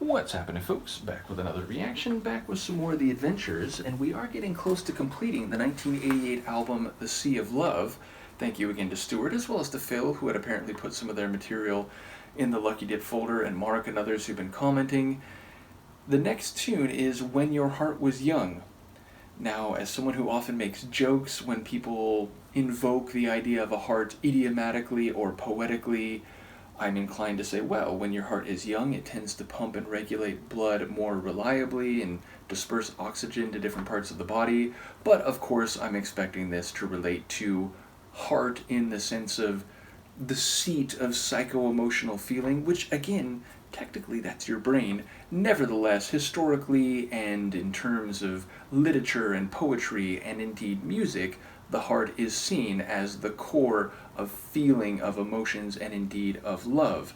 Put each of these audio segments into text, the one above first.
What's happening, folks? Back with another reaction, back with some more of the adventures, and we are getting close to completing the 1988 album The Sea of Love. Thank you again to Stuart, as well as to Phil, who had apparently put some of their material in the Lucky Dip folder, and Mark and others who've been commenting. The next tune is When Your Heart Was Young. Now, as someone who often makes jokes when people invoke the idea of a heart idiomatically or poetically, I'm inclined to say, well, when your heart is young, it tends to pump and regulate blood more reliably and disperse oxygen to different parts of the body. But of course, I'm expecting this to relate to heart in the sense of the seat of psycho-emotional feeling, which again, technically that's your brain. Nevertheless, historically and in terms of literature and poetry and indeed music, the heart is seen as the core of feeling, of emotions, and indeed of love.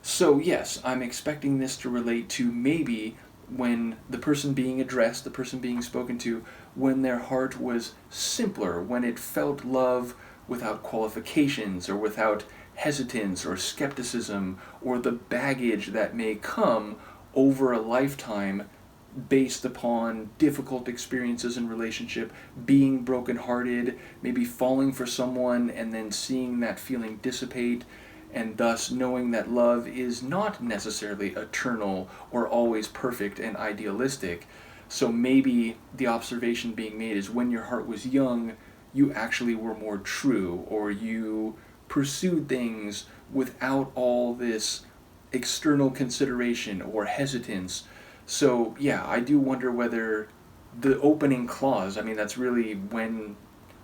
So yes, I'm expecting this to relate to maybe when the person being addressed, the person being spoken to, when their heart was simpler, when it felt love without qualifications or without hesitance or skepticism or the baggage that may come over a lifetime based upon difficult experiences in relationship, being brokenhearted, maybe falling for someone and then seeing that feeling dissipate, and thus knowing that love is not necessarily eternal or always perfect and idealistic. So maybe the observation being made is when your heart was young, you actually were more true, or you pursued things without all this external consideration or hesitance. So yeah, I do wonder whether the opening clause, I mean that's really when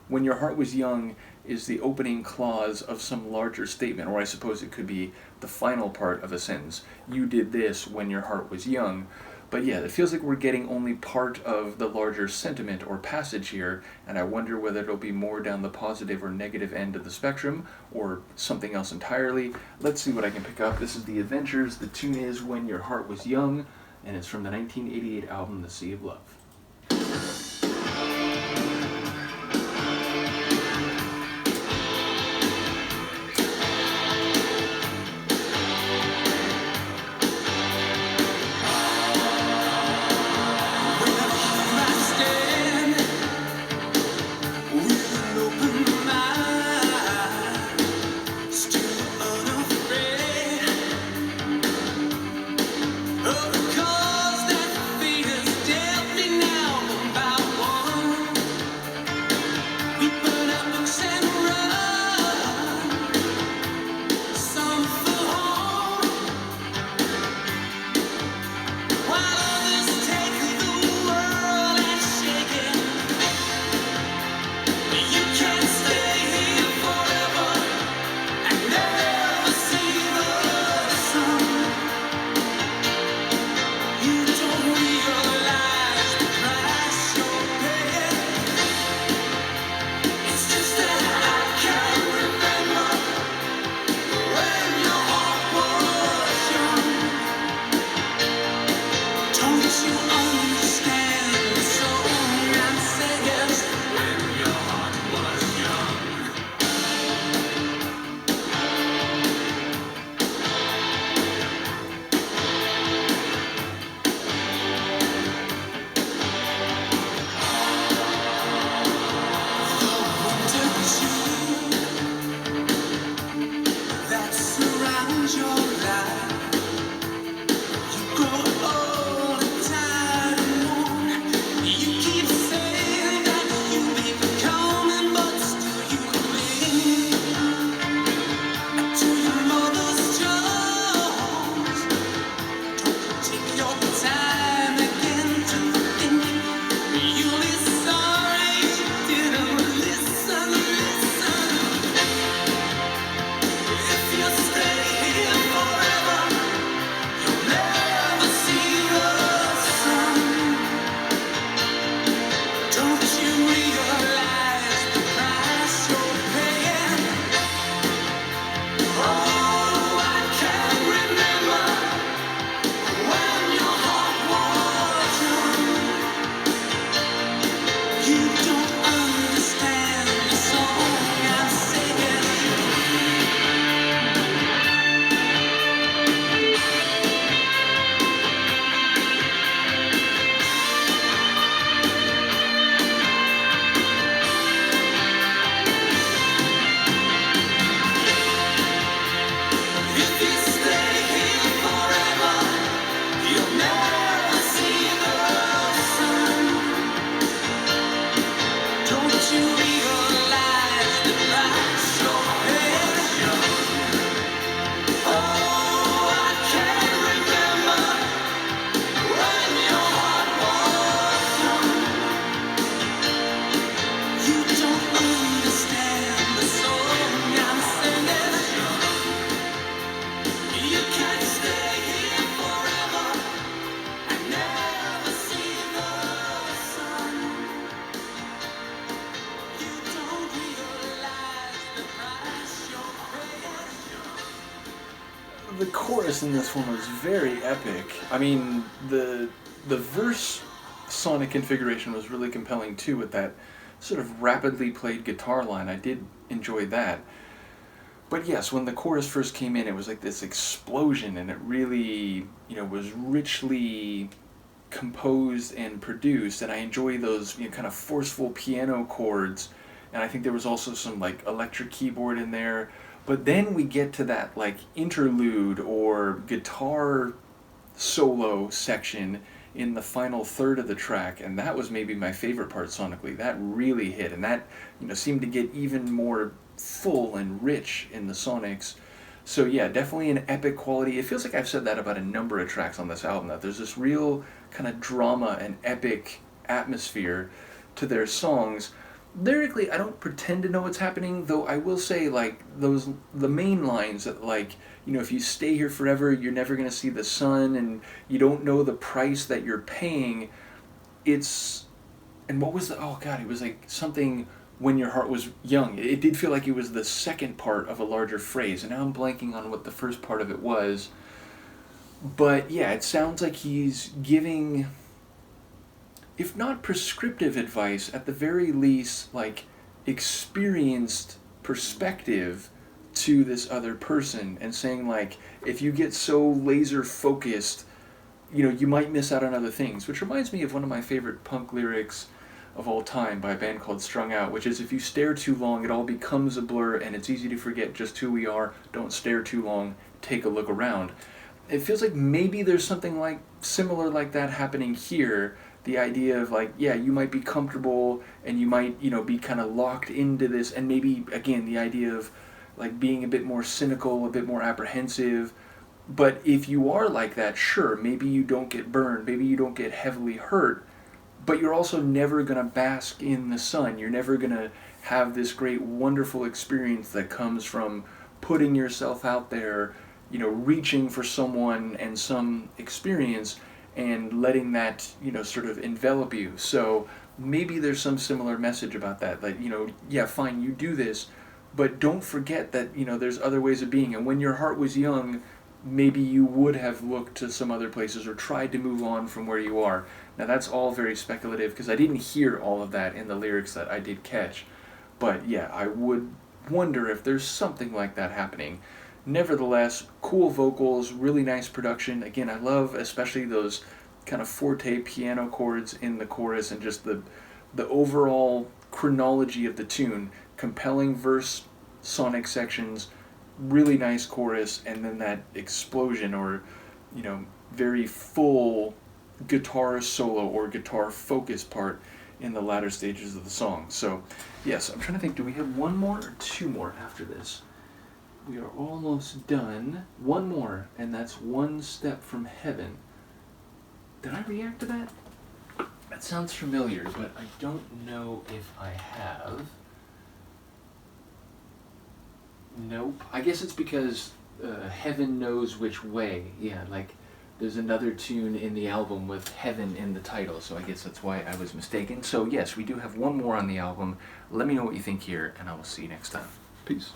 your heart was young is the opening clause of some larger statement, or I suppose it could be the final part of a sentence. You did this when your heart was young. But yeah, it feels like we're getting only part of the larger sentiment or passage here, and I wonder whether it'll be more down the positive or negative end of the spectrum, or something else entirely. Let's see what I can pick up. This is The Adventures. The tune is When Your Heart Was Young, and it's from the 1988 album The Sea of Love. Cause that fear has dealt me chorus in this one was very epic. I mean, the verse sonic configuration was really compelling too, with that sort of rapidly played guitar line. I did enjoy that. But yes, when the chorus first came in, it was like this explosion, and it really, was richly composed and produced, and I enjoy those, kind of forceful piano chords, and I think there was also some like electric keyboard in there. But then we get to that like interlude or guitar solo section in the final third of the track, and that was maybe my favorite part sonically. That really hit, and that seemed to get even more full and rich in the sonics. So yeah, definitely an epic quality. It feels like I've said that about a number of tracks on this album, that there's this real kind of drama and epic atmosphere to their songs. Lyrically, I don't pretend to know what's happening, though I will say, like, the main lines that, like, if you stay here forever, you're never going to see the sun, and you don't know the price that you're paying. And what was oh God, it was like something, when your heart was young. It did feel like it was the second part of a larger phrase, and now I'm blanking on what the first part of it was. But yeah, it sounds like he's giving, if not prescriptive advice, at the very least, like, experienced perspective to this other person, and saying, like, if you get so laser focused, you might miss out on other things. Which reminds me of one of my favorite punk lyrics of all time by a band called Strung Out, which is, if you stare too long, it all becomes a blur, and it's easy to forget just who we are. Don't stare too long, take a look around. It feels like maybe there's something like similar like that happening here. The idea of, like, yeah, you might be comfortable, and you might, be kind of locked into this, and maybe, again, the idea of, like, being a bit more cynical, a bit more apprehensive. But if you are like that, sure, maybe you don't get burned, maybe you don't get heavily hurt, but you're also never going to bask in the sun. You're never going to have this great, wonderful experience that comes from putting yourself out there, reaching for someone and some experience, and letting that, sort of envelop you. So maybe there's some similar message about that. Like, yeah, fine, you do this, but don't forget that, there's other ways of being. And when your heart was young, maybe you would have looked to some other places or tried to move on from where you are. Now that's all very speculative, because I didn't hear all of that in the lyrics that I did catch. But yeah, I would wonder if there's something like that happening. Nevertheless, cool vocals, really nice production. Again, I love especially those kind of forte piano chords in the chorus, and just the overall chronology of the tune. Compelling verse, sonic sections, really nice chorus, and then that explosion, or very full guitar solo or guitar focus part in the latter stages of the song. So yes, I'm trying to think, do we have one more or two more after this? We are almost done. One more, and that's One Step from Heaven. Did I react to that? That sounds familiar, but I don't know if I have. Nope. I guess it's because Heaven Knows Which Way. Yeah, like, there's another tune in the album with Heaven in the title, so I guess that's why I was mistaken. So yes, we do have one more on the album. Let me know what you think here, and I will see you next time. Peace.